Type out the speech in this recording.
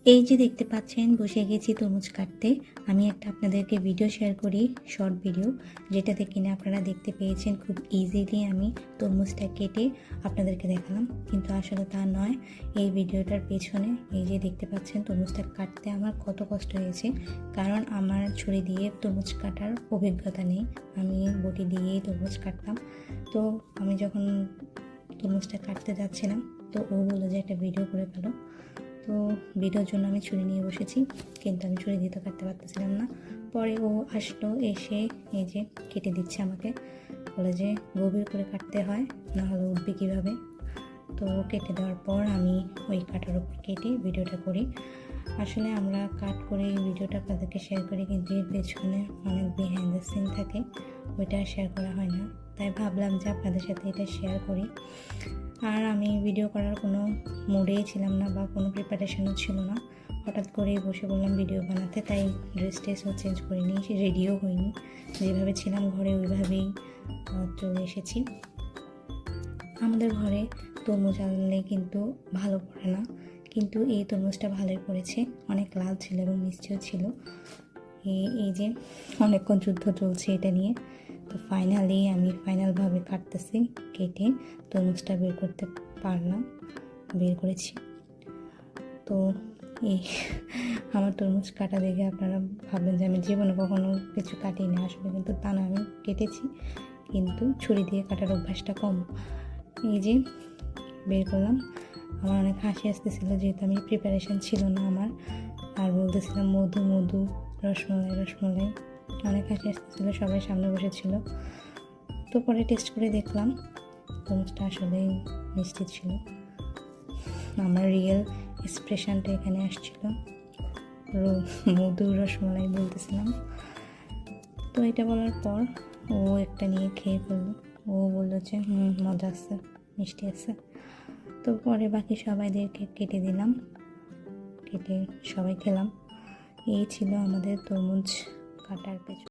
এই যে দেখতে পাচ্ছেন বসে গেছি তরমুজ কাটতে। আমি একটা আপনাদেরকে ভিডিও শেয়ার করি, শর্ট ভিডিও, যেটাতে কিনা আপনারা দেখতে পেয়েছেন খুব ইজিলি আমি তরমুজটা কেটে আপনাদেরকে দেখালাম, কিন্তু আসলে তা নয়। এই ভিডিওটার পেছনে এই যে দেখতে পাচ্ছেন তরমুজটা কাটতে আমার কত কষ্ট হয়েছে, কারণ আমার ছুরি দিয়ে তরমুজ কাটার অভিজ্ঞতা নেই। আমি বটি দিয়েই তরমুজ কাটতাম। তো আমি যখন তরমুজটা কাটতে যাচ্ছিলাম, তো ও বললো যে একটা ভিডিও করে ফেলো। তো ভিডিওর জন্য আমি ছুরি নিয়ে বসেছি, কিন্তু আমি ছুরি দিয়ে তো কাটতে পারতেছিলাম না। পরে ও আসলো, এসে এই যে কেটে দিচ্ছে আমাকে, বলে যে গভীর করে কাটতে হয়, না হলে উঠবে কীভাবে। তো কেটে দেওয়ার পর আমি ওই কাটার উপর কেটে ভিডিওটা করি। আসলে আমরা কাট করে এই ভিডিওটা আপনাদেরকে শেয়ার করি, কিন্তু এর পেছনে অনেক বিহাইন্ড দ্য সিন থাকে, ওইটা শেয়ার করা হয় না। তাই ভাবলাম যে আপনাদের সাথে এটা শেয়ার করি। আর আমি ভিডিও করার কোনো মুডেই ছিলাম না, বা কোনো প্রিপারেশনও ছিল না। হঠাৎ করেই বসে বললাম ভিডিও বানাতে, তাই ড্রেস ট্রেসও চেঞ্জ করিনি, রেডিও হইনি, যেভাবে ছিলাম ঘরে ওইভাবেই চলে এসেছি। আমাদের ঘরে তরমুজ আনলে কিন্তু ভালো পড়ে না, কিন্তু এই তরমুজটা ভালোই পড়েছে, অনেক লাল ছিল এবং মিষ্টিও ছিল। এই যে অনেকক্ষণ যুদ্ধ চলছে এটা নিয়ে। তো ফাইনালভাবে কাটতেছি, কেটে তরমুজটা বের করতে পারলাম, বের করেছি। তো এই আমার তরমুজ কাটা দেখে আপনারা ভাববেন যে আমি জীবনে কখনো কিছু কাটি না, আসলে কিন্তু তা না, আমি কেটেছি, কিন্তু ছুরি দিয়ে কাটার অভ্যাসটা কম। এই যে বের করলাম। আমার অনেক হাসি আসতেছিলো, যেহেতু আমি প্রিপারেশন ছিল না আমার, আর বলতেছিলাম মধু মধু, রসমলাই রসমলাই, অনেক হাসি আসতেছিলো, সবাই সামনে বসেছিল। তো পরে টেস্ট করে দেখলাম তরমুজটা আসলেই মিষ্টি ছিল। আমার রিয়েল এক্সপ্রেশনটা এখানে আসছিল, মধু রসমলাই বলতেছিলাম। তো এটা বলার পর ও একটা নিয়ে খেয়ে ফেললো। ও বললো যে মজা আছে, মিষ্টি আছে। তো পরে বাকি সবাইদেরকে কেটে দিলাম, কেটে সবাই খেলাম। এই ছিল আমাদের তরমুজ কাটার পেছনে।